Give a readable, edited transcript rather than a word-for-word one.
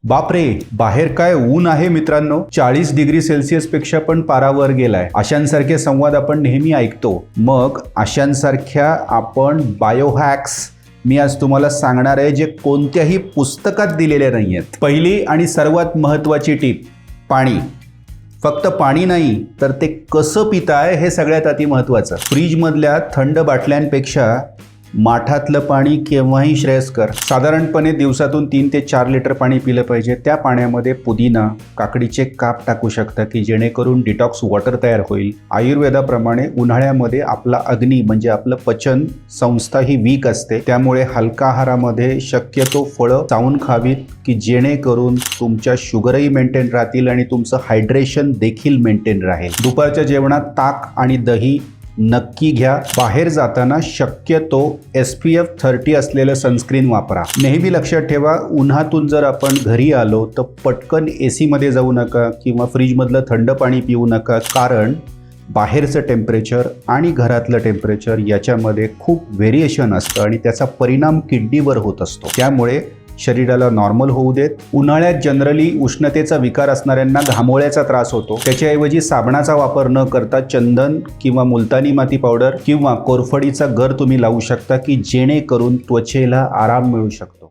बापरे, बाहेर काय ऊन आहे मित्रांनो. 40 डिग्री सेल्सिअस पेक्षा पण पारा वर गेलाय. अशांसारखे संवाद आपण नेहमी ऐकतो. मग अशांसारख्या आपण बायोहॅक्स मी आज तुम्हाला सांगणार आहे, जे कोणत्याही पुस्तकात दिलेले नाही आहेत. पहिली आणि सर्वात महत्त्वाची टीप, पाणी. फक्त पाणी नाही तर ते कसं पिताय हे सगळ्यात अति महत्त्वाचं. फ्रीजमधल्या थंड बाटल्यांपेक्षा माठातलं पाणी केव्हाही श्रेयस्कर. साधारणपणे दिवसातून 3 ते 4 लिटर पाणी पिलं पाहिजे. त्या पाण्यामध्ये पुदिना, काकडीचे काप टाकू शकता की जेणेकरून डिटॉक्स वॉटर तयार होईल. आयुर्वेदाप्रमाणे उन्हाळ्यामध्ये आपला अग्नी म्हणजे आपलं पचन संस्था ही वीक असते, त्यामुळे हलका आहारामध्ये शक्यतो फळं चावून खावीत की जेणेकरून तुमच्या शुगरही मेंटेन राहतील आणि तुमचं हायड्रेशन देखील मेंटेन राहील. दुपारच्या जेवणात ताक आणि दही नक्की घ्या. बाहेर जाताना शक्यतो SPF 30 असलेलं सनस्क्रीन वापरा. नेहमी लक्षात ठेवा, उन्हातून जर आपण घरी आलो तर पटकन AC मध्ये जाऊ नका किंवा फ्रीजमधलं थंड पाणी पिऊ नका, कारण बाहेरचं टेम्परेचर आणि घरातलं टेम्परेचर याच्यामध्ये खूप व्हेरिएशन असतं आणि त्याचा परिणाम किडनीवर होत असतो. त्यामुळे शरीराला नॉर्मल होऊ देत. उन्हाळ्यात जनरली उष्णतेचा विकार असणाऱ्यांना घामोळ्याचा त्रास होतो. त्याच्याऐवजी साबणाचा वापर न करता चंदन किंवा मुलतानी माती पावडर किंवा कोरफडीचा गर तुम्ही लावू शकता की जेणेकरून त्वचेला आराम मिळू शकतो.